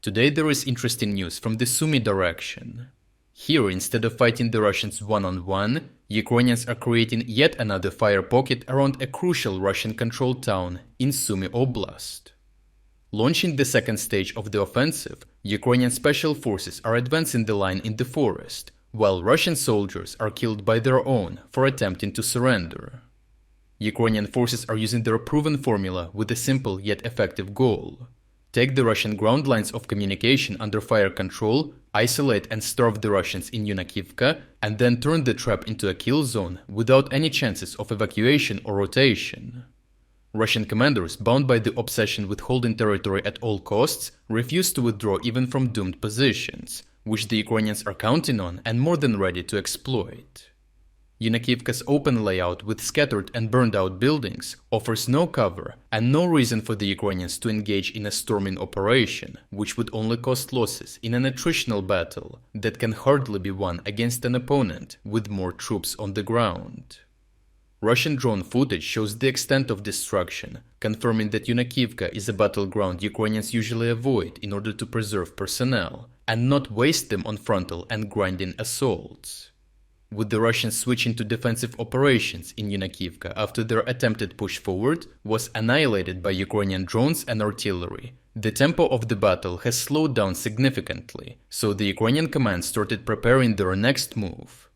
Today there is interesting news from the Sumy direction. Here, instead of fighting the Russians one-on-one, Ukrainians are creating yet another fire pocket around a crucial Russian-controlled town in Sumy Oblast. Launching the second stage of the offensive, Ukrainian special forces are advancing the line in the forest, while Russian soldiers are killed by their own for attempting to surrender. Ukrainian forces are using their proven formula with a simple yet effective goal. Take the Russian ground lines of communication under fire control, isolate and starve the Russians in Yunakivka, and then turn the trap into a kill zone without any chances of evacuation or rotation. Russian commanders, bound by the obsession with holding territory at all costs, refuse to withdraw even from doomed positions, which the Ukrainians are counting on and more than ready to exploit. Yunakivka's open layout with scattered and burned out buildings offers no cover and no reason for the Ukrainians to engage in a storming operation, which would only cost losses in an attritional battle that can hardly be won against an opponent with more troops on the ground. Russian drone footage shows the extent of destruction, confirming that Yunakivka is a battleground Ukrainians usually avoid in order to preserve personnel and not waste them on frontal and grinding assaults. With the Russians switching to defensive operations in Yunakivka after their attempted push forward was annihilated by Ukrainian drones and artillery, the tempo of the battle has slowed down significantly, so the Ukrainian command started preparing their next move.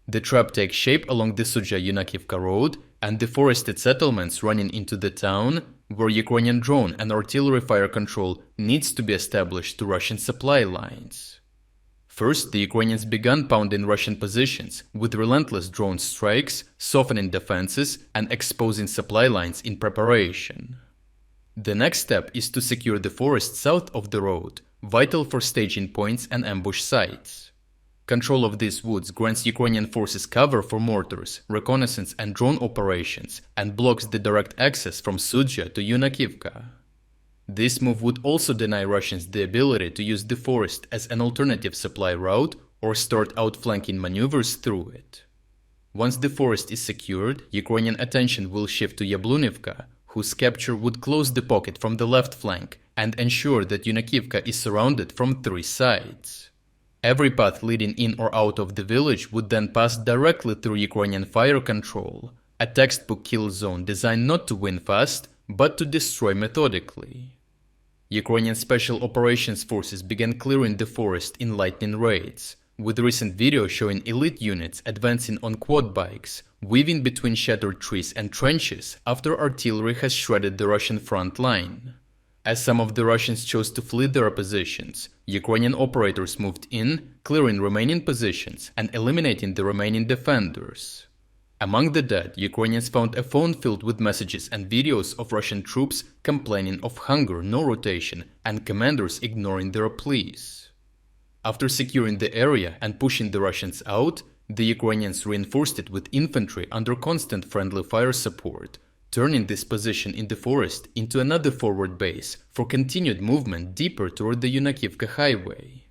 The trap takes shape along the Sudzha-Yunakivka road and the forested settlements running into the town, where Ukrainian drone and artillery fire control needs to be established to Russian supply lines. First, the Ukrainians began pounding Russian positions with relentless drone strikes, softening defenses, and exposing supply lines in preparation. The next step is to secure the forest south of the road, vital for staging points and ambush sites. Control of these woods grants Ukrainian forces cover for mortars, reconnaissance and drone operations, and blocks the direct access from Sudzha to Yunakivka. This move would also deny Russians the ability to use the forest as an alternative supply route or start outflanking maneuvers through it. Once the forest is secured, Ukrainian attention will shift to Yablunivka, whose capture would close the pocket from the left flank and ensure that Yunakivka is surrounded from three sides. Every path leading in or out of the village would then pass directly through Ukrainian fire control, a textbook kill zone designed not to win fast, but to destroy methodically. Ukrainian Special Operations Forces began clearing the forest in lightning raids, with recent video showing elite units advancing on quad bikes, weaving between shattered trees and trenches after artillery has shredded the Russian front line. As some of the Russians chose to flee their positions, Ukrainian operators moved in, clearing remaining positions and eliminating the remaining defenders. Among the dead, Ukrainians found a phone filled with messages and videos of Russian troops complaining of hunger, no rotation, and commanders ignoring their pleas. After securing the area and pushing the Russians out, the Ukrainians reinforced it with infantry under constant friendly fire support, turning this position in the forest into another forward base for continued movement deeper toward the Yunakivka highway.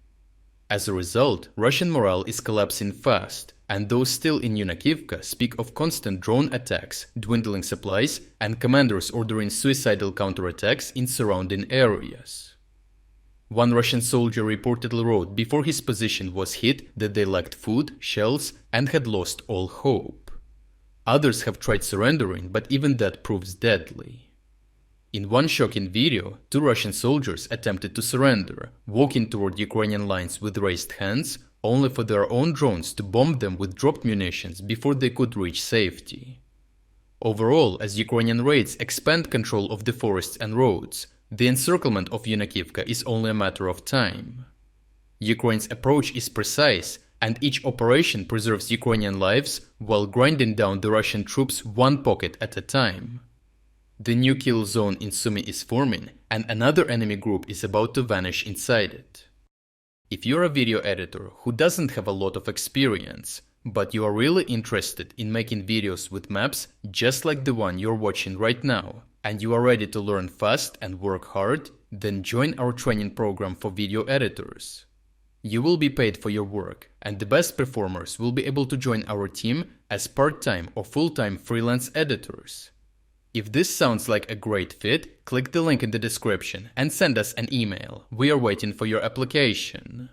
As a result, Russian morale is collapsing fast, and those still in Yunakivka speak of constant drone attacks, dwindling supplies, and commanders ordering suicidal counterattacks in surrounding areas. One Russian soldier reportedly wrote before his position was hit that they lacked food, shells, and had lost all hope. Others have tried surrendering, but even that proves deadly. In one shocking video, two Russian soldiers attempted to surrender, walking toward Ukrainian lines with raised hands, only for their own drones to bomb them with dropped munitions before they could reach safety. Overall, as Ukrainian raids expand control of the forests and roads, the encirclement of Yunakivka is only a matter of time. Ukraine's approach is precise, and each operation preserves Ukrainian lives while grinding down the Russian troops one pocket at a time. The new kill zone in Sumy is forming, and another enemy group is about to vanish inside it. If you're a video editor who doesn't have a lot of experience, but you are really interested in making videos with maps just like the one you're watching right now, and you are ready to learn fast and work hard, then join our training program for video editors. You will be paid for your work, and the best performers will be able to join our team as part-time or full-time freelance editors. If this sounds like a great fit, click the link in the description and send us an email. We are waiting for your application.